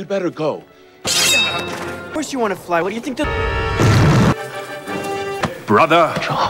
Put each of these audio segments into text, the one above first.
You'd better go. Of course you want to fly. What do you think Brother.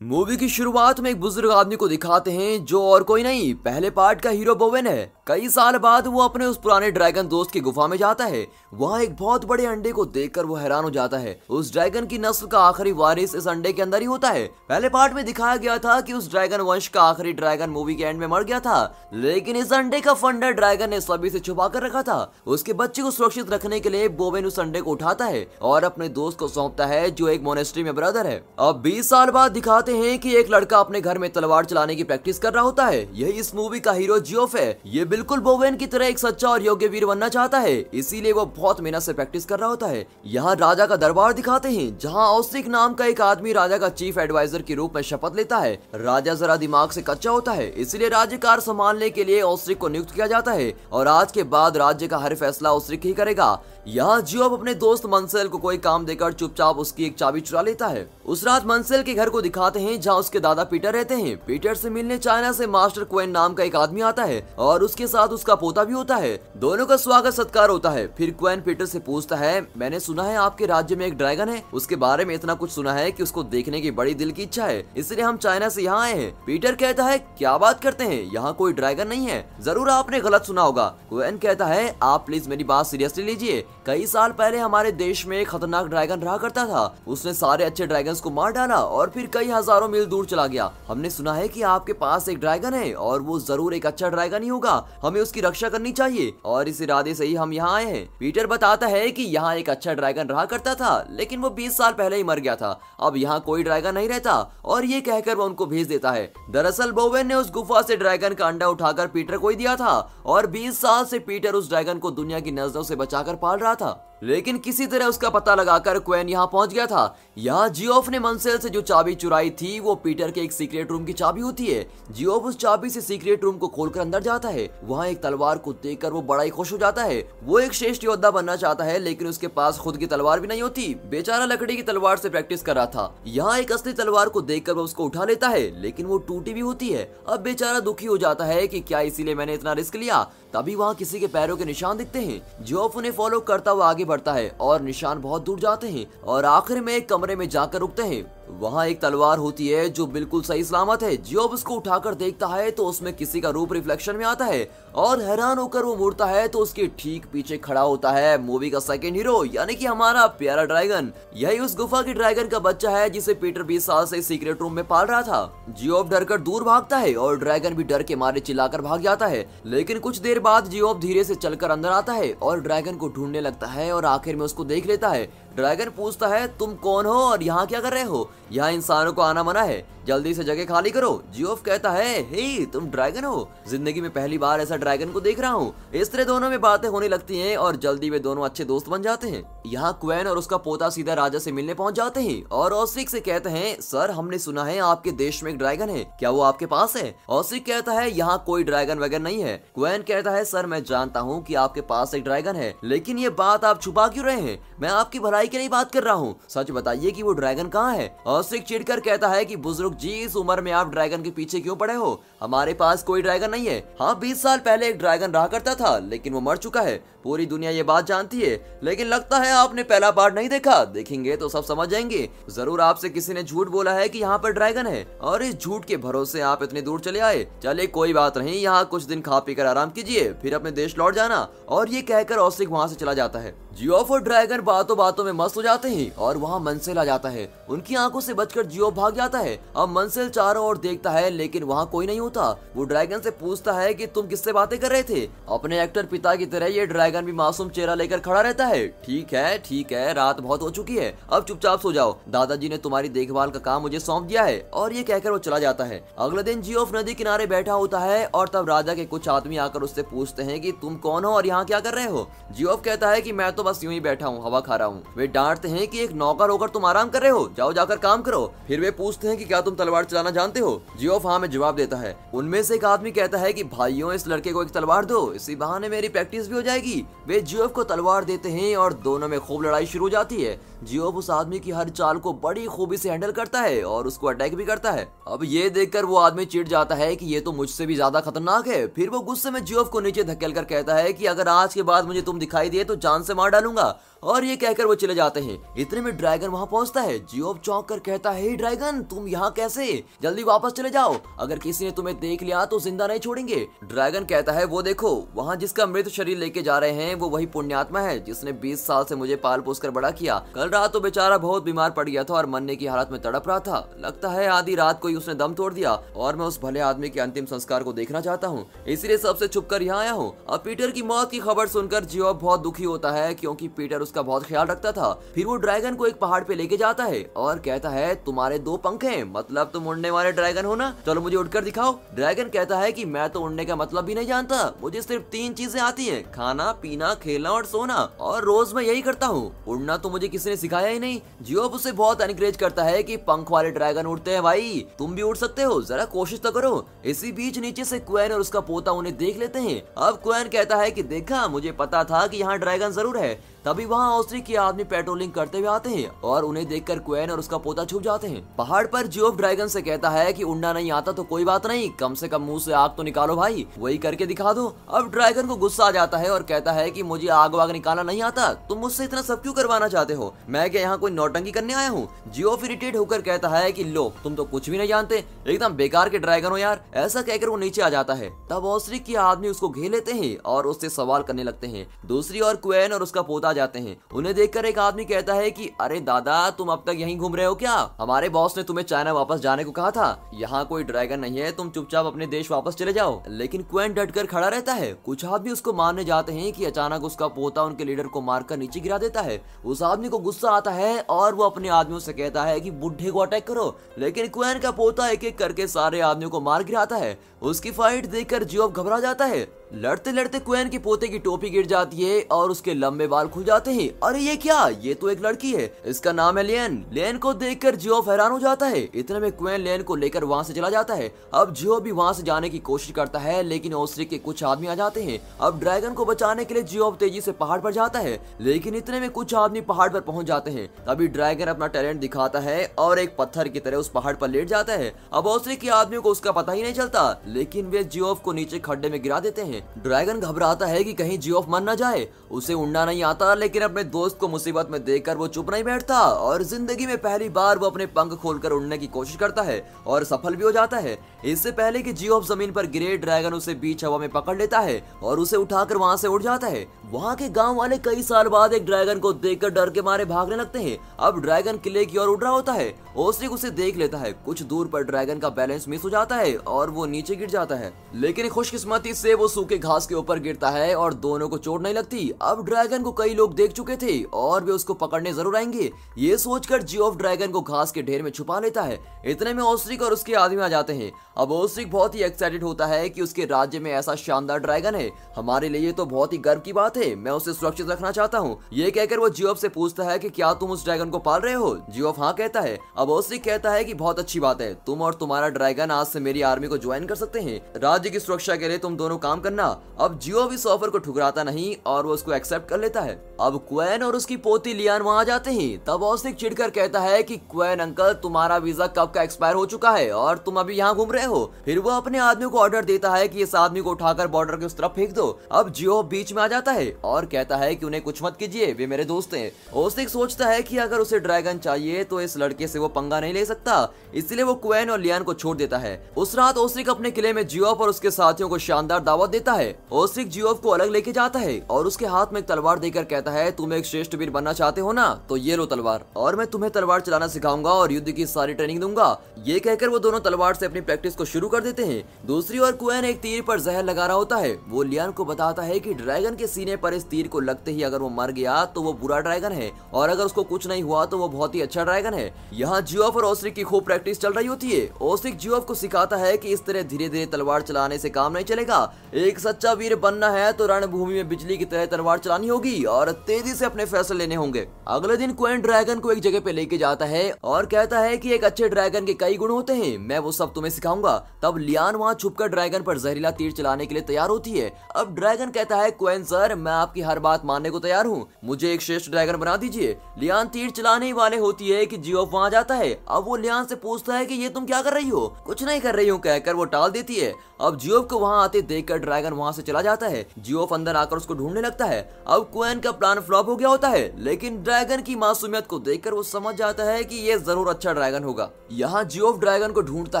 Movie की शुरुआत में एक बुजुर्ग आदमी को दिखाते हैं जो और कोई नहीं पहले पार्ट का हीरो बोवेन है। कई साल बाद वो अपने उस पुराने ड्रैगन दोस्त की गुफा में जाता है। वहाँ एक बहुत बड़े अंडे को देखकर वो हैरान हो जाता है। उस ड्रैगन की नस्ल का आखिरी वारिस इस अंडे के अंदर ही होता है। पहले पार्ट में दिखाया गया था कि उस ड्रैगन वंश का आखिरी ड्रैगन मूवी के एंड में मर गया था, लेकिन इस अंडे का फंडर ड्रैगन ने सभी से छुपा कर रखा था। उसके बच्चे को सुरक्षित रखने के लिए बोवेन उस अंडे को उठाता है और अपने दोस्त को सौंपता है जो एक मोनेस्ट्री में ब्रदर है। अब 20 साल बाद दिखाते हैं कि एक लड़का अपने घर में तलवार चलाने की प्रैक्टिस कर रहा होता है। यही इस मूवी का हीरो जियोफ है। ये बिल्कुल बोवेन की तरह एक सच्चा और योग्य वीर बनना चाहता है, इसीलिए वो बहुत मेहनत से प्रैक्टिस कर रहा होता है। यहाँ राजा का दरबार दिखाते हैं जहाँ ऑस्ट्रिक नाम का एक आदमी राजा का चीफ एडवाइजर के रूप में शपथ लेता है। राजा जरा दिमाग से कच्चा होता है, इसलिए राज्यकार संभालने के लिए ऑस्ट्रिक को नियुक्त किया जाता है और आज के बाद राज्य का हर फैसला ऑस्ट्रिक ही करेगा। यहाँ जियोफ अपने दोस्त मंसेल को कोई काम देकर चुपचाप उसकी एक चाबी चुरा लेता है। उस रात मंसेल के घर को दिखाते हैं जहाँ उसके दादा पीटर रहते हैं। पीटर से मिलने चाइना से मास्टर क्वेन नाम का एक आदमी आता है और उसके साथ उसका पोता भी होता है। दोनों का स्वागत सत्कार होता है। फिर क्वेन पीटर से पूछता है, मैंने सुना है आपके राज्य में एक ड्रैगन है। उसके बारे में इतना कुछ सुना है कि उसको देखने की बड़ी दिल की इच्छा है, इसलिए हम चाइना से यहाँ आए हैं। पीटर कहता है, क्या बात करते हैं, यहाँ कोई ड्रैगन नहीं है, जरूर आपने गलत सुना होगा। क्वेन कहता है, आप प्लीज मेरी बात सीरियसली लीजिए। कई साल पहले हमारे देश में एक खतरनाक ड्रैगन रहा करता था। उसने सारे अच्छे ड्रैगन्स को मार डाला और फिर कई हजारों मील दूर चला गया। हमने सुना है कि आपके पास एक ड्रैगन है और वो जरूर एक अच्छा ड्रैगन ही होगा। हमें उसकी रक्षा करनी चाहिए और इस इरादे से ही हम यहाँ आए हैं। पीटर बताता है कि यहाँ एक अच्छा ड्रैगन रहा करता था, लेकिन वो 20 साल पहले ही मर गया था। अब यहाँ कोई ड्रैगन नहीं रहता और ये कहकर वो उनको भेज देता है। दरअसल बोवेन ने उस गुफा से ड्रैगन का अंडा उठाकर पीटर को ही दिया था और 20 साल से पीटर उस ड्रैगन को दुनिया की नजरों से बचाकर पाल रहा था, लेकिन किसी तरह उसका पता लगाकर क्वेन यहाँ पहुंच गया था। यहाँ जियोफ ने मंसेल से जो चाबी चुराई थी वो पीटर के एक सीक्रेट रूम की चाबी होती है। जियोफ उस चाबी से सीक्रेट रूम को खोलकर अंदर जाता है। वहाँ एक तलवार को देखकर वो बड़ा ही खुश हो जाता है। वो एक श्रेष्ठ योद्धा बनना चाहता है, लेकिन उसके पास खुद की तलवार भी नहीं होती। बेचारा लकड़ी की तलवार से प्रैक्टिस कर रहा था। यहाँ एक असली तलवार को देखकर वो उसको उठा लेता है, लेकिन वो टूटी भी होती है। अब बेचारा दुखी हो जाता है कि क्या इसीलिए मैंने इतना रिस्क लिया। तभी वहाँ किसी के पैरों के निशान दिखते हैं। जियोफ उन्हें फॉलो करता हुआ आगे बढ़ता है और निशान बहुत दूर जाते हैं और आखिर में एक कमरे में जाकर रुकते हैं। वहाँ एक तलवार होती है जो बिल्कुल सही सलामत है। जियोफ उसको उठाकर देखता है तो उसमें किसी का रूप रिफ्लेक्शन में आता है और हैरान होकर वो मुड़ता है तो उसके ठीक पीछे खड़ा होता है मूवी का सेकंड हीरो, यानी कि हमारा प्यारा ड्रैगन। यही उस गुफा की ड्रैगन का बच्चा है जिसे पीटर 20 साल से सीक्रेट रूम में पाल रहा था। जियोफ डरकर दूर भागता है और ड्रैगन भी डर के मारे चिल्लाकर भाग जाता है, लेकिन कुछ देर बाद जियोफ धीरे से चलकर अंदर आता है और ड्रैगन को ढूंढने लगता है और आखिर में उसको देख लेता है। ड्रैगन पूछता है, तुम कौन हो और यहाँ क्या कर रहे हो? यहाँ इंसानों को आना मना है, जल्दी से जगह खाली करो। जियोफ कहता है, हे तुम ड्रैगन हो? जिंदगी में पहली बार ऐसा ड्रैगन को देख रहा हूँ। इस तरह दोनों में बातें होने लगती हैं और जल्दी वे दोनों अच्छे दोस्त बन जाते हैं। यहाँ क्वेन और उसका पोता सीधा राजा से मिलने पहुंच जाते हैं और ऑस्ट्रिक से कहते हैं, सर हमने सुना है आपके देश में एक ड्रैगन है, क्या वो आपके पास है? ऑस्ट्रिक कहता है, यहाँ कोई ड्रैगन वगैरह नहीं है। क्वेन कहता है, सर मैं जानता हूँ कि आपके पास एक ड्रैगन है, लेकिन ये बात आप छुपा क्यों रहे हैं? मैं आपकी भलाई के लिए बात कर रहा हूँ, सच बताइए कि वो ड्रैगन कहाँ है? ऑस्ट्रिक चिढ़कर कहता है कि बुजुर्ग जी, इस उम्र में आप ड्रैगन के पीछे क्यों पड़े हो? हमारे पास कोई ड्रैगन नहीं है। हाँ 20 साल पहले एक ड्रैगन रहा करता था, लेकिन वो मर चुका है। पूरी दुनिया ये बात जानती है, लेकिन लगता है आपने पहला पार्ट नहीं देखा। देखेंगे तो सब समझ जाएंगे। जरूर आपसे किसी ने झूठ बोला है कि यहाँ पर ड्रैगन है और इस झूठ के भरोसे आप इतनी दूर चले आए। चले कोई बात नहीं, यहाँ कुछ दिन खा पी कर आराम कीजिए, फिर अपने देश लौट जाना। और ये कहकर ऑस्ट्रिक वहाँ से चला जाता है। जियोफ और ड्रैगन बातों बातों में मस्त हो जाते हैं और वहाँ मंसेल आ जाता है। उनकी आंखों से बचकर जियोफ भाग जाता है। अब मंसेल चारों ओर देखता है, लेकिन वहाँ कोई नहीं होता। वो ड्रैगन से पूछता है कि तुम किससे बातें कर रहे थे? अपने एक्टर पिता की तरह ये ड्रैगन भी मासूम चेहरा लेकर खड़ा रहता है। ठीक है, रात बहुत हो चुकी है, अब चुपचाप सो जाओ। दादाजी ने तुम्हारी देखभाल का काम मुझे सौंप दिया है। और ये कहकर वो चला जाता है। अगले दिन जियोफ नदी किनारे बैठा होता है और तब राजा के कुछ आदमी आकर उससे पूछते हैं कि तुम कौन हो और यहाँ क्या कर रहे हो? जियोफ कहता है कि मैं तो बस यूं ही बैठा हूँ, हवा खा रहा हूँ। वे डांटते हैं कि एक नौकर होकर तुम आराम कर रहे हो, जाओ जाकर काम करो। फिर वे पूछते हैं कि क्या तुम तलवार चलाना जानते हो? जियोफ हाँ में जवाब देता है। उनमें से एक आदमी कहता है कि भाइयों इस लड़के को एक तलवार दो, इसी बहाने मेरी प्रैक्टिस भी हो जाएगी। वे जियोफ को तलवार देते हैं और दोनों में खूब लड़ाई शुरू हो जाती है। जियोफ उस आदमी की हर चाल को बड़ी खूबी से हैंडल करता है और उसको अटैक भी करता है। अब ये देखकर वो आदमी चिढ़ जाता है कि ये तो मुझसे भी ज्यादा खतरनाक है। फिर वो गुस्से में जियोफ को नीचे धकेल कर कहता है कि अगर आज के बाद मुझे तुम दिखाई दिए तो जान से मार डालूंगा, और ये कहकर वो चले जाते हैं। इतने में ड्रैगन वहां पहुंचता है। जियोफ चौंक कर कहता है, ड्रैगन तुम यहाँ कैसे? जल्दी वापस चले जाओ, अगर किसी ने तुम्हें देख लिया तो जिंदा नहीं छोड़ेंगे। ड्रैगन कहता है, वो देखो वहाँ जिसका मृत शरीर लेके जा रहे हैं वो वही पुण्यात्मा है जिसने 20 साल से मुझे पाल पोस कर बड़ा किया। कल रात तो बेचारा बहुत बीमार पड़ गया था और मरने की हालत में तड़प रहा था। लगता है आधी रात को ही उसने दम तोड़ दिया और मैं उस भले आदमी के अंतिम संस्कार को देखना चाहता हूँ, इसलिए सबसे छुप कर यहाँ आया हूँ। अब पीटर की मौत की खबर सुनकर जियोफ बहुत दुखी होता है क्योंकि पीटर उसका बहुत ख्याल रखता था। फिर वो ड्रैगन को एक पहाड़ पे लेके जाता है और कहता है, तुम्हारे 2 पंख हैं, मतलब तुम उड़ने वाले ड्रैगन हो ना, चलो मुझे उड़कर दिखाओ। ड्रैगन कहता है कि मैं तो उड़ने का मतलब भी नहीं जानता, मुझे सिर्फ 3 चीजें आती हैं, खाना, पीना, खेलना और सोना, और रोज मैं यही करता हूँ। उड़ना तो मुझे किसी ने सिखाया ही नहीं। जियोफ उसे बहुत एनकरेज करता है कि पंख वाले ड्रैगन उड़ते हैं भाई, तुम भी उड़ सकते हो, जरा कोशिश तो करो। इसी बीच नीचे से क्वेन और उसका पोता उन्हें देख लेते हैं। अब क्वेन कहता है कि देखा, मुझे पता था कि यहाँ ड्रैगन जरूर है। तभी वहाँ ऑस्ट्रिक के आदमी पेट्रोलिंग करते हुए आते हैं और उन्हें देखकर क्वेन और उसका पोता छुप जाते हैं। पहाड़ पर जियोफ ड्रैगन से कहता है कि उड़ना नहीं आता तो कोई बात नहीं, कम से कम मुंह से आग तो निकालो भाई, वही करके दिखा दो। अब ड्रैगन को गुस्सा आ जाता है और कहता है कि मुझे आग वाग निकालना नहीं आता, तुम मुझसे इतना सब क्यों करवाना चाहते हो? मैं क्या यहाँ कोई नौटंकी करने आया हूँ? जियोफ इरिटेट होकर कहता है कि लो, तुम तो कुछ भी नहीं जानते, एकदम बेकार के ड्रैगन हो यार। ऐसा कहकर वो नीचे आ जाता है। तब ऑस्ट्रिक के आदमी उसको घेर लेते हैं और उससे सवाल करने लगते हैं। दूसरी ओर क्वेन और उसका पोता जाते हैं। उन्हें देखकर एक आदमी कहता है कि अरे दादा, तुम अब तक यहीं घूम रहे हो क्या? हमारे बॉस ने तुम्हें चाइना वापस जाने को कहा था, यहाँ कोई ड्रैगन नहीं है, तुम चुपचाप अपने देश वापस चले जाओ। लेकिन क्वेन डटकर खड़ा रहता है। कुछ आदमी उसको मारने जाते हैं कि अचानक उसका पोता उनके लीडर को मारकर नीचे गिरा देता है। उस आदमी को गुस्सा आता है और वो अपने आदमियों से कहता है कि बुढ़े को अटैक करो, लेकिन क्वेन का पोता एक एक करके सारे आदमियों को मार गिराता है। उसकी फाइट देखकर जियोफ घबरा जाता है। लड़ते लड़ते क्वेन के पोते की टोपी गिर जाती है और उसके लंबे बाल खुल जाते हैं। अरे ये क्या, ये तो एक लड़की है, इसका नाम है लियन। लियन को देखकर जियोफ हैरान हो जाता है। इतने में क्वेन लियन को लेकर वहां से चला जाता है। अब जियोफ भी वहां से जाने की कोशिश करता है, लेकिन ऑस्ट्रिक के कुछ आदमी आ जाते हैं। अब ड्रैगन को बचाने के लिए जियोफ तेजी से पहाड़ पर जाता है, लेकिन इतने में कुछ आदमी पहाड़ पर पहुंच जाते हैं। तभी ड्रैगन अपना टैलेंट दिखाता है और एक पत्थर की तरह उस पहाड़ पर लेट जाता है। अब ऑस्ट्रिक के आदमियों को उसका पता ही नहीं चलता, लेकिन वे जियोफ को नीचे खड्डे में गिरा देते हैं। ड्रैगन घबराता है कि कहीं जियोफ मर न जाए। उसे उड़ना नहीं आता, लेकिन अपने दोस्त को मुसीबत में देखकर वो चुप नहीं बैठता और जिंदगी में पहली बार वो अपने पंख खोलकर उड़ने की कोशिश करता है और सफल भी हो जाता है। इससे पहले कि जियोफ जमीन पर गिरे, ड्रैगन उसे बीच हवा में पकड़ लेता है और उसे उठाकर वहां से उड़ जाता है। वहां के गांव वाले कई साल बाद एक ड्रैगन को देखकर डर के मारे भागने लगते हैं। अब ड्रैगन किले की ओर उड़ रहा होता है। ऑस्ट्रिक उसे देख लेता है। कुछ दूर पर ड्रैगन का बैलेंस मिस हो जाता है और वो नीचे गिर जाता है, लेकिन खुशकिस्मती से वो सूखे घास के ऊपर गिरता है और दोनों को चोट नहीं लगती। अब ड्रैगन को कई लोग देख चुके थे और वे उसको पकड़ने जरूर आएंगे। ये सोचकर जियोफ ड्रैगन को घास के ढेर में छुपा लेता है। इतने में ऑस्ट्रिक और उसके आदमी आ जाते हैं। अब ऑस्ट्रिक बहुत ही एक्साइटेड होता है कि उसके राज्य में ऐसा शानदार ड्रैगन है। हमारे लिए तो बहुत ही गर्व की बात है, मैं उसे सुरक्षित रखना चाहता हूँ। ये कहकर वो जियोफ से पूछता है कि क्या तुम उस ड्रैगन को पाल रहे हो? जियोफ हाँ कहता है। अब ऑस्ट्रिक कहता है कि बहुत अच्छी बात है, तुम और तुम्हारा ड्रैगन आज से मेरी आर्मी को ज्वाइन कर सकते हैं। राज्य की सुरक्षा के लिए तुम दोनों काम करना। अब जियोफ इस ऑफर को ठुकराता नहीं और वो उसको एक्सेप्ट कर लेता है। अब क्वेन और उसकी पोती लियान वहां जाते हैं। तब ऑस्ट्रिक चिढ़कर कहता है कि क्वेन अंकल, तुम्हारा वीजा कब का एक्सपायर हो चुका है और तुम अभी यहाँ घूम रहे हो। फिर वो अपने आदमियों को ऑर्डर देता है कि इस आदमी को उठाकर बॉर्डर के उस तरफ फेंक दो। अब जियोफ बीच में आ जाता है और कहता है कि उन्हें कुछ मत कीजिए, वे मेरे दोस्त हैं। ऑस्ट्रिक सोचता है कि अगर उसे ड्रैगन चाहिए तो इस लड़के से वो पंगा नहीं ले सकता, इसलिए वो क्वेन और लियान को छोड़ देता है। उस रात ऑस्ट्रिक अपने किले में जियोफ और उसके साथियों को शानदार दावत देता है। ऑस्ट्रिक जियोफ को अलग लेके जाता है और उसके हाथ में एक तलवार देकर कहता है, तुम एक श्रेष्ठ वीर बनना चाहते हो ना, तो ये लो तलवार, और मैं तुम्हें तलवार चलाना सिखाऊंगा और युद्ध की सारी ट्रेनिंग दूंगा। ये कहकर वो दोनों तलवार से अपनी प्रैक्टिस को शुरू कर देते हैं। दूसरी ओर क्वेन एक तीर पर जहर लगा रहा होता है। वो लियान को बताता है कि ड्रैगन के सीने पर इस तीर को लगते ही अगर वो मर गया तो वो बुरा ड्रैगन है, और अगर उसको कुछ नहीं हुआ तो वो बहुत ही अच्छा ड्रैगन है। यहाँ जियोफ और ऑस्ट्रिक की खूब प्रैक्टिस चल रही होती है। ऑस्ट्रिक जियोफ को सिखाता है कि इस तरह धीरे धीरे तलवार चलाने से काम नहीं चलेगा। एक सच्चा वीर बनना है तो रणभूमि में बिजली की तरह तलवार चलानी होगी और तेजी से अपने फैसले लेने होंगे। अगले दिन क्वेन ड्रैगन को एक जगह पे लेके जाता है और कहता है कि एक अच्छे ड्रैगन के कई गुण होते हैं, मैं वो सब तुम्हें सिखाऊंगा। जाऊंगा। तब लियान वहाँ छुपकर ड्रैगन पर जहरीला तीर चलाने के लिए तैयार होती है। अब ड्रैगन कहता है क्वेन सर, मैं आपकी हर बात मानने को तैयार हूँ, मुझे एक श्रेष्ठ ड्रैगन बना दीजिए। लियान तीर चलाने ही वाले होती है कि जियोफ वहाँ जाता है। अब वो लियान से पूछता है कि ये तुम क्या कर रही हो? कुछ नहीं कर रही हूँ कहकर वो टाल देती है। अब जियोफ को वहाँ आते देखकर ड्रैगन वहाँ से चला जाता है। जियोफ अंदर आकर उसको ढूंढने लगता है। अब क्वेन का प्लान फ्लॉप हो गया होता है, लेकिन ड्रैगन की मासूमियत को देखकर वो समझ जाता है कि ये जरूर अच्छा ड्रैगन होगा। यहाँ जियोफ ड्रैगन को ढूंढता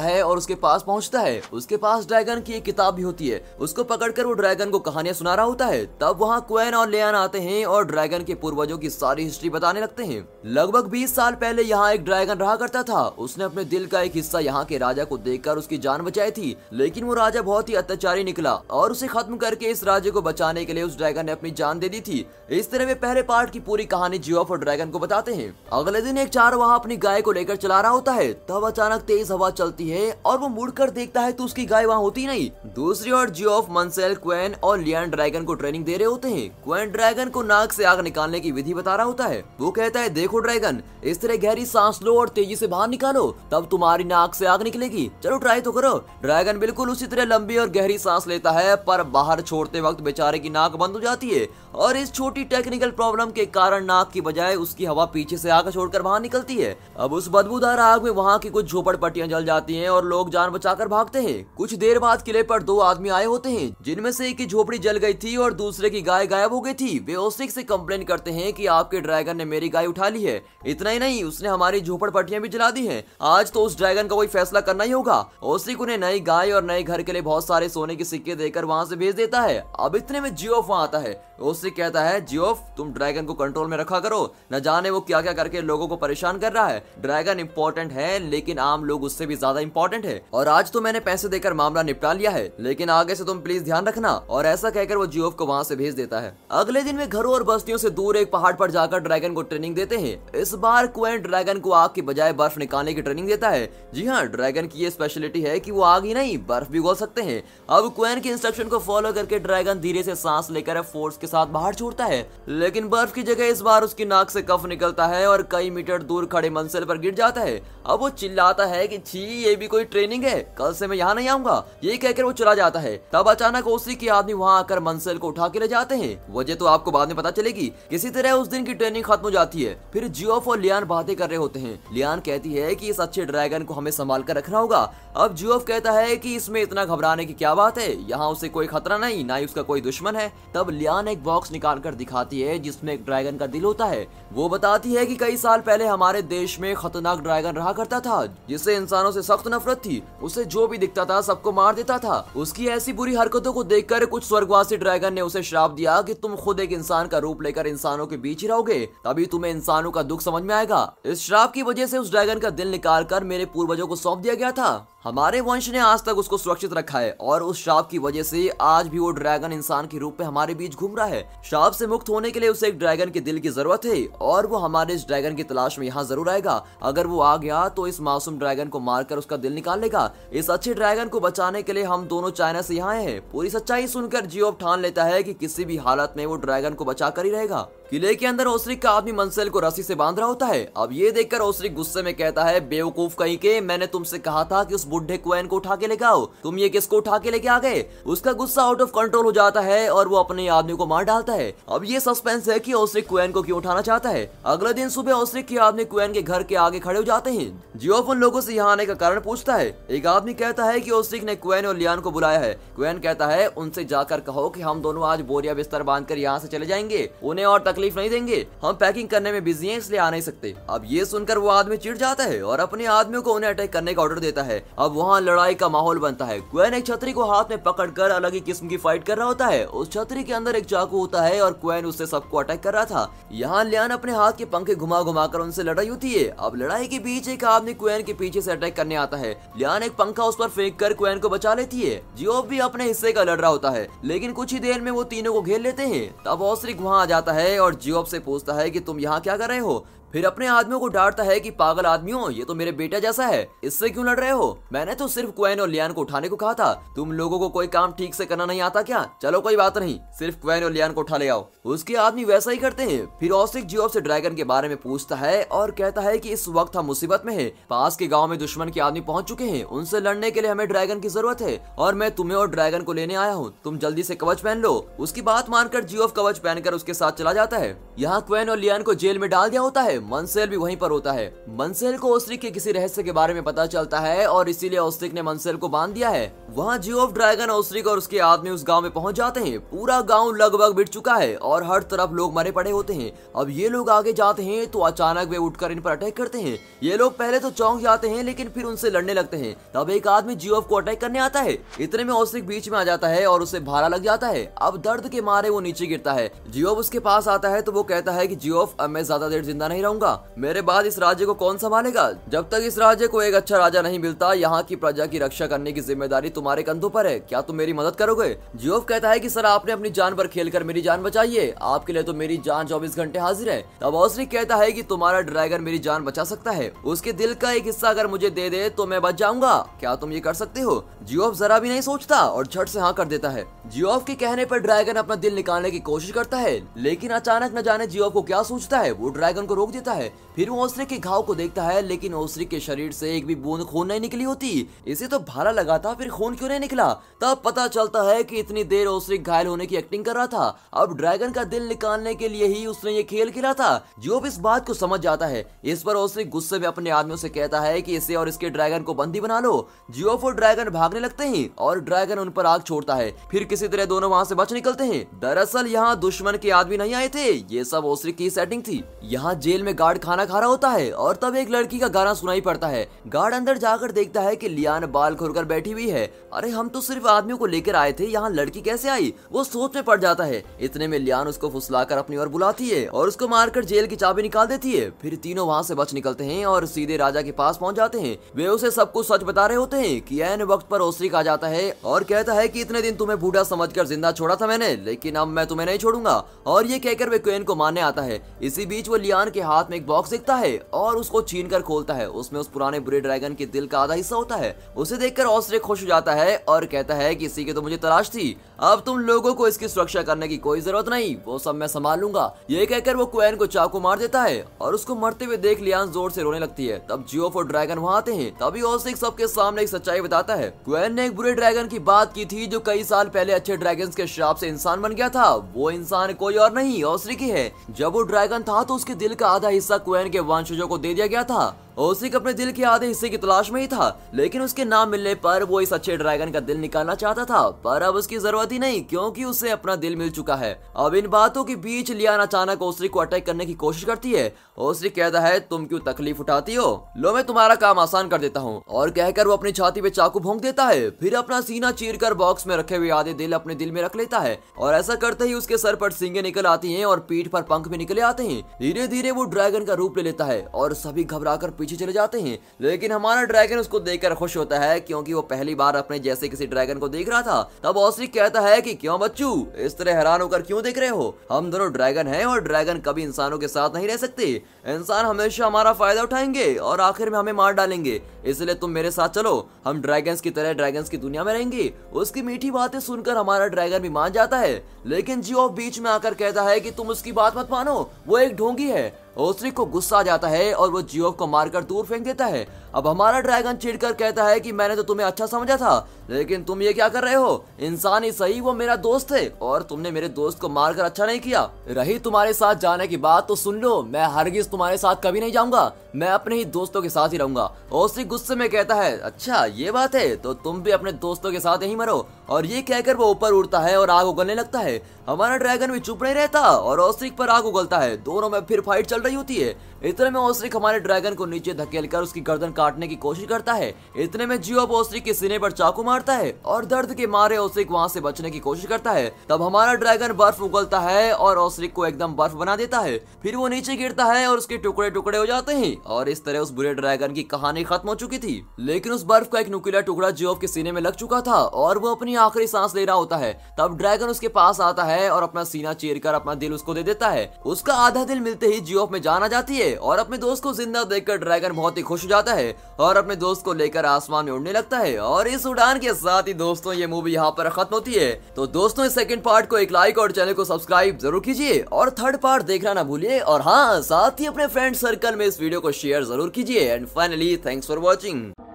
है और उसके पास पहुंचता है। उसके पास ड्रैगन की एक किताब भी होती है। उसको पकड़कर वो ड्रैगन को कहानियां सुना रहा होता है। तब वहाँ क्वेन और लियान आते हैं और ड्रैगन के पूर्वजों की सारी हिस्ट्री बताने लगते हैं। लगभग 20 साल पहले यहाँ एक ड्रैगन रहा करता था। उसने अपने दिल का एक हिस्सा यहाँ के राजा को देकर उसकी जान बचाई थी, लेकिन वो राजा बहुत ही अत्याचारी निकला और उसे खत्म करके इस राज्य को बचाने के लिए उस ड्रैगन ने अपनी जान दे दी थी। इस तरह वे पहले पार्ट की पूरी कहानी जियोफ और ड्रैगन को बताते हैं। अगले दिन एक चार वहाँ अपनी गाय को लेकर चला रहा होता है। तब अचानक तेज हवा चलती है और वो मुड़कर देखता है तो उसकी गाय वहाँ होती नहीं। दूसरी ओर जियोफ, मंसेल, क्वेन और लियान ड्रैगन को ट्रेनिंग दे रहे होते हैं। क्वेन ड्रैगन को नाक से आग निकालने की विधि बता रहा होता है। वो कहता है देखो ड्रैगन, इस तरह गहरी सांस लो और तेजी से बाहर निकालो, तब तुम्हारी नाक से आग निकलेगी। चलो ट्राई तो करो। ड्रैगन बिल्कुल उसी तरह लंबी और गहरी सांस लेता है, पर बाहर छोड़ते वक्त बेचारे की नाक बंद हो जाती है और इस छोटी टेक्निकल प्रॉब्लम के कारण नाक की बजाय उसकी हवा पीछे से आग छोड़कर बाहर निकलती है। अब उस बदबूदार आग में वहाँ की कुछ झोपड़पट्टियां जल जाती हैं और लोग जान बचाकर भागते हैं। कुछ देर बाद किले पर दो आदमी आए होते हैं, जिनमें से एक की झोपड़ी जल गई थी और दूसरे की गाय गायब हो गई थी। वे ओस्रिक से कंप्लेन करते हैं कि आपके ड्रैगन ने मेरी गाय उठा ली है। इतना ही नहीं, उसने हमारी झोपड़पट्टियां भी जला दी हैं। आज तो उस ड्रैगन का कोई फैसला करना ही होगा। ओस्रिक उन्हें नई गाय और नए घर के लिए बहुत सारे सोने के सिक्के देकर वहाँ से भेज देता है। अब इतने में जियोफ वहाँ आता है। ओस्रिक कहता है जियोफ, तुम ड्रैगन को कंट्रोल में रखा करो, न जाने वो क्या क्या करके लोगों को परेशान कर रहा है। ड्रैगन इंपॉर्टेंट है, लेकिन आम लोग उससे भी ज्यादा इंपॉर्टेंट है। और आज तो मैंने पैसे देकर मामला निपटा लिया है, लेकिन आगे से तुम प्लीज ध्यान रखना। और ऐसा कहकर वो जियोफ को वहाँ से भेज देता है। अगले दिन वे घरों और बस्तियों से दूर एक पहाड़ पर जाकर ड्रैगन को ट्रेनिंग देते हैं। इस बार क्वेन ड्रैगन को आग की बजाय बर्फ निकालने की ट्रेनिंग देता है। जी हाँ, ड्रैगन की ये स्पेशलिटी है कि वो आग ही नहीं बर्फ भी उगल सकते हैं। अब क्वेन के इंस्ट्रक्शन को फॉलो करके ड्रैगन धीरे से सांस लेकर फोर्स के साथ बाहर छोड़ता है, लेकिन बर्फ की जगह इस बार उसकी नाक से कफ निकलता है और कई मीटर दूर खड़े मंसेल पर गिर जाता है। अब वो चिल्लाता है कि छी, ये भी कोई ट्रेनिंग है, कल से मैं यहाँ नहीं आऊंगा। ये कहकर वो चला जाता है। तब अचानक ओस्रिक के आदमी वहाँ आकर मंसेल को उठा के ले जाते हैं। वजह तो आपको बाद में पता चलेगी। किसी तरह उस दिन की ट्रेनिंग खत्म हो जाती है। फिर जियोफ और लियान बातें कर रहे होते हैं। लियान कहती है कि इस अच्छे ड्रैगन को हमें संभाल कर रखना होगा। अब जियोफ कहता है कि इसमें इतना घबराने की क्या बात है, यहाँ उसे कोई खतरा नहीं, ना ही उसका कोई दुश्मन है। तब लियान एक बॉक्स निकाल कर दिखाती है जिसमें एक ड्रैगन का दिल होता है। वो बताती है कि कई साल पहले हमारे देश में खतरनाक ड्रैगन रहा करता था, जिससे इंसानों से सख्त नफरत थी। उसे जो भी दिखता था सबको मार देता था। उसकी ऐसी बुरी हरकतों को देखकर कुछ स्वर्गवासी ड्रैगन ने उसे श्राप दिया कि तुम खुद एक इंसान का रूप लेकर इंसानों के बीच ही रहोगे, तभी तुम्हें इंसानों का दुख समझ में आएगा। इस श्राप की वजह से उस ड्रैगन का दिल निकाल कर मेरे पूर्वजों को सौंप दिया गया था। हमारे वंश ने आज तक उसको सुरक्षित रखा है और उस श्राप की वजह से आज भी वो ड्रैगन इंसान के रूप में हमारे बीच घूम रहा है। श्राप से मुक्त होने के लिए उसे एक ड्रैगन के दिल की जरूरत है और वो हमारे इस ड्रैगन की तलाश में यहाँ जरूर आएगा। अगर वो आ गया तो इस मासूम ड्रैगन को मारकर उसका दिल निकाल लेगा। इस अच्छे ड्रैगन को बचाने के लिए हम दोनों चाइना से यहाँ आए हैं। पूरी सच्चाई सुनकर जियोफ ठान लेता है कि किसी भी हालत में वो ड्रैगन को बचा कर ही रहेगा। किले के अंदर ओस्रिक का आदमी मंसेल को रस्सी से बांध रहा होता है। अब ये देखकर ओस्रिक गुस्से में कहता है बेवकूफ कहीं के, मैंने तुमसे कहा था कि उस बुढ़े क्वेन को उठा के लेके आओ, तुम ये किसको उठा के लेके आ गए। उसका गुस्सा आउट ऑफ कंट्रोल हो जाता है और वो अपने आदमी को मार डालता है। अब ये सस्पेंस है कि ओस्रिक क्वेन को क्यों उठाना चाहता है। अगले दिन सुबह ओस्रिक के आदमी क्वेन के घर के आगे खड़े हो जाते हैं। जियोफ उन लोगों से यहाँ आने का कारण पूछता है। एक आदमी कहता है कि ओस्रिक ने क्वेन और लियान को बुलाया है। क्वेन कहता है उनसे जाकर कहो कि हम दोनों आज बोरिया बिस्तर बांधकर यहाँ से चले जाएंगे, उन्हें और तकलीफ नहीं देंगे, हम पैकिंग करने में बिजी हैं इसलिए आ नहीं सकते। अब ये सुनकर वो आदमी चिढ़ जाता है और अपने आदमियों को उन्हें अटैक करने का ऑर्डर देता है। अब वहाँ लड़ाई का माहौल बनता है। क्वेन एक छतरी को हाथ में पकड़कर अलग ही किस्म की फाइट कर रहा होता है। उस छतरी के अंदर एक चाकू होता है और क्वेन उससे सबको अटैक कर रहा था। यहाँ लियान अपने हाथ के पंखे घुमा घुमा कर उनसे लड़ाई होती है। अब लड़ाई के बीच एक आदमी क्वेन के पीछे से अटैक करने आता है। लियान एक पंखा उस पर फेंक कर क्वेन को बचा लेती है। जियोफ भी अपने हिस्से का लड़ रहा होता है, लेकिन कुछ ही देर में वो तीनों को घेर लेते हैं। तब ओस्रिक वहाँ आ जाता है और जियोफ से पूछता है कि तुम यहाँ क्या कर रहे हो। फिर अपने आदमियों को डांटता है कि पागल आदमियों, ये तो मेरे बेटा जैसा है, इससे क्यों लड़ रहे हो? मैंने तो सिर्फ क्वेन और लियान को उठाने को कहा था, तुम लोगों को कोई काम ठीक से करना नहीं आता क्या? चलो कोई बात नहीं, सिर्फ क्वेन और लियान को उठा ले आओ। उसके आदमी वैसा ही करते हैं। फिर ओस्ट्रिक जियोफ से ड्रैगन के बारे में पूछता है और कहता है कि इस वक्त हम मुसीबत में हैं। पास के गांव में दुश्मन के आदमी पहुंच चुके हैं, उनसे लड़ने के लिए हमें ड्रैगन की जरूरत है और मैं तुम्हें और ड्रैगन को लेने आया हूँ। तुम जल्दी से कवच पहन लो। उसकी बात मानकर जियोफ कवच पहनकर उसके साथ चला जाता है। यहाँ क्वेन और लियान को जेल में डाल दिया होता है। मनसेल भी वहीं पर होता है। मनसेल को ओस्ट्रिक के किसी रहस्य के बारे में पता चलता है और इसीलिए ओस्ट्रिक ने मनसेल को बांध दिया है। वहाँ जियोफ, ड्रैगन, ओस्ट्रिक और उसके आदमी उस गांव में पहुंच जाते हैं। पूरा गांव लगभग बिट चुका है और हर तरफ लोग मरे पड़े होते हैं। अब ये लोग आगे जाते हैं तो अचानक वे उठकर इन पर अटैक करते हैं। ये लोग पहले तो चौंक जाते हैं लेकिन फिर उनसे लड़ने लगते हैं। तब एक आदमी जियोफ को अटैक करने आता है। इतने में ओस्ट्रिक बीच में आ जाता है और उसे भाला लग जाता है। अब दर्द के मारे वो नीचे गिरता है। जियोफ उसके पास आता है तो वो कहता है कि जियोफ, अब मैं ज्यादा देर जिंदा नहीं रहूंगा। मेरे बाद इस राज्य को कौन संभालेगा? जब तक इस राज्य को एक अच्छा राजा नहीं मिलता, यहाँ की प्रजा की रक्षा करने की जिम्मेदारी तुम्हारे कंधों पर है। क्या तुम मेरी मदद करोगे? जियोफ कहता है कि सर, आपने अपनी जान पर खेलकर मेरी जान बचाई है। आपके लिए तो मेरी जान 24 घंटे हाजिर है। तब ओस्ट्रिक कहता है कि तुम्हारा ड्रैगन मेरी जान बचा सकता है। उसके दिल का एक हिस्सा अगर मुझे दे दे तो मैं बच जाऊंगा। क्या तुम ये कर सकते हो? जियोफ जरा भी नहीं सोचता और झट से हाँ कर देता है। जियोफ के कहने पर ड्रैगन अपना दिल निकालने की कोशिश करता है, लेकिन अचानक न जाने जियोफ को क्या सोचता है, वो ड्रैगन को रोक देता है। फिर वो ओस्ट्रिक के घाव को देखता है, लेकिन ओस्ट्रिक के शरीर से एक भी बूंद खून नहीं निकली होती। इसे तो भाला लगा था, फिर खून क्यों नहीं निकला? तब पता चलता है कि इतनी देर ओस्ट्रिक घायल होने की एक्टिंग कर रहा था। अब ड्रैगन का दिल निकालने के लिए ही उसने ये खेल खेला था। जियोफ इस बात को समझ जाता है। इस पर ओस्ट्रिक गुस्से में अपने आदमियों से कहता है कि इसे और इसके ड्रैगन को बंदी बना लो। जियोफ और ड्रैगन भागने लगते हैं और ड्रैगन उन पर आग छोड़ता है। फिर किसी तरह दोनों वहाँ से बच निकलते हैं। दरअसल यहाँ दुश्मन के आदमी नहीं आए थे, ये सब ओस्ट्रिक की सेटिंग थी। यहाँ जेल में गार्ड खाना खा रहा होता है और तब एक लड़की का गाना सुनाई पड़ता है। गार्ड अंदर जाकर देखता है कि लियान बाल खोलकर बैठी हुई है। अरे हम तो सिर्फ आदमियों को लेकर आए थे, यहाँ लड़की कैसे आई? वो सोच में पड़ जाता है। इतने में लियान उसको फुसलाकर अपनी ओर बुलाती है और उसको मारकर जेल की चाबी निकाल देती है। फिर तीनों वहाँ से बच निकलते हैं और सीधे राजा के पास पहुँच जाते हैं। वे उसे सब कुछ सच बता रहे होते हैं कि ऐन वक्त पर ओस्ट्रिक आ जाता है और कहता है कि इतने दिन तुम्हें बूढ़ा समझकर जिंदा छोड़ा था मैंने, लेकिन अब मैं तुम्हें नहीं छोड़ूंगा। और ये कहकर वे क्वेन को मारने आता है। इसी बीच वो लियान के हाथ में एक बॉक्स देखता है और उसको छीनकर खोलता है। उसमें उस पुराने बुरे ड्रैगन के दिल का आधा हिस्सा होता है। उसे देखकर ओस्ट्रिक खुश हो जाता है और कहता है कि इसी की तो मुझे तलाश थी। अब तुम लोगों को इसकी सुरक्षा करने की कोई जरूरत नहीं, वो सब मैं संभाल लूंगा। ये कहकर वो क्वेन को चाकू मार देता है और उसको मरते हुए देख लियान जोर से रोने लगती है। तब जियोफ और ड्रैगन वहाँ आते हैं। तभी ओस्ट्रिक सबके सामने एक सच्चाई बताता है। क्वेन ने एक बुरे ड्रैगन की बात की थी जो कई साल पहले अच्छे ड्रैगन्स के श्राप से इंसान बन गया था। वो इंसान कोई और नहीं, ओस्ट्रिक ही है। जब वो ड्रैगन था तो उसके दिल का आधा हिस्सा क्वेन के वंशजों को दे दिया गया था। ओस्ट्रिक अपने दिल के आधे हिस्से की तलाश में ही था, लेकिन उसके ना मिलने पर वो इस अच्छे ड्रैगन का दिल निकालना चाहता था, पर अब उसकी जरूरत ही नहीं क्योंकि उसे अपना दिल मिल चुका है। अब इन बातों के बीच लियान अचानक ओस्ट्रिक को अटैक करने की कोशिश करती है। ओस्ट्रिक कहता है, तुम क्यों तकलीफ उठाती हो? लो मैं तुम्हारा काम आसान कर देता हूँ। और कहकर वो अपनी छाती पे चाकू भोंक देता है। फिर अपना सीना चीरकर बॉक्स में रखे हुए आधे दिल अपने दिल में रख लेता है और ऐसा करते ही उसके सर पर सींगें निकल आती हैं और पीठ पर पंख भी निकले आते हैं। धीरे धीरे वो ड्रैगन का रूप ले लेता है और सभी घबराकर पीछे चले जाते हैं। लेकिन हमारा ड्रैगन उसको देखकर खुश होता है क्योंकि वो पहली बार अपने जैसे किसी ड्रैगन को देख रहा था। तब ओस्ट्रिक कहता है कि क्यों बच्चू, इस तरह हैरान होकर क्यों देख रहे हो? हम दोनों ड्रैगन हैं और ड्रैगन कभी इंसानों के साथ नहीं रह सकते। इंसान हमेशा हमारा फायदा उठाएंगे और आखिर में हमें मार डालेंगे। इसलिए तुम मेरे साथ चलो, हम ड्रैगन्स की तरह ड्रैगन्स की दुनिया में रहेंगे। उसकी मीठी बातें सुनकर हमारा ड्रैगन भी मान जाता है, लेकिन जियोफ बीच में आकर कहता है कि तुम उसकी बात मत मानो, वो एक ढोंगी है। ओस्ट्रिक को गुस्सा आ जाता है और वो जियोफ को मारकर दूर फेंक देता है। अब हमारा ड्रैगन चिढ़कर कहता है कि मैंने तो तुम्हें अच्छा समझा था, लेकिन तुम ये क्या कर रहे हो? इंसान ही सही, वो मेरा दोस्त है और तुमने मेरे दोस्त को मारकर अच्छा नहीं किया। रही तुम्हारे साथ जाने की बात तो सुन लो, मैं हरगिज तुम्हारे साथ कभी नहीं जाऊंगा, मैं अपने ही दोस्तों के साथ ही रहूंगा। ओस्ट्रिक गुस्से में कहता है, अच्छा ये बात है, तो तुम भी अपने दोस्तों के साथ यहीं मरो। और ये कहकर वो ऊपर उड़ता है और आग उगलने लगता है। हमारा ड्रैगन भी चुप नहीं रहता और ओस्ट्रिक पर आग उगलता है। दोनों में फिर फाइट चल रही होती है। इतने में ओस्ट्रिक हमारे ड्रैगन को नीचे धकेलकर उसकी गर्दन काटने की कोशिश करता है। इतने में जियोफ ओसरिक के सीने पर चाकू मारता है और दर्द के मारे ओसरिक वहाँ से बचने की कोशिश करता है। तब हमारा ड्रैगन बर्फ उगलता है और ओसरिक को एकदम बर्फ बना देता है। फिर वो नीचे गिरता है और उसके टुकड़े टुकड़े हो जाते हैं और इस तरह उस बुरे ड्रैगन की कहानी खत्म हो चुकी थी। लेकिन उस बर्फ का एक नुकीला टुकड़ा जियोफ के सीने में लग चुका था और वो अपनी आखिरी सांस ले रहा होता है। तब ड्रैगन उसके पास आता है और अपना सीना चीरकर अपना दिल उसको दे देता है। उसका आधा दिल मिलते ही जियोफ में जान आ जाती है और अपने दोस्त को जिंदा देखकर ड्रैगन बहुत ही खुश हो जाता है और अपने दोस्त को लेकर आसमान में उड़ने लगता है। और इस उड़ान के साथ ही दोस्तों ये मूवी यहाँ पर खत्म होती है। तो दोस्तों इस सेकंड पार्ट को एक लाइक और चैनल को सब्सक्राइब जरूर कीजिए और थर्ड पार्ट देखना ना भूलिए। और हाँ, साथ ही अपने फ्रेंड सर्कल में इस वीडियो को शेयर जरूर कीजिए। And finally thanks for watching.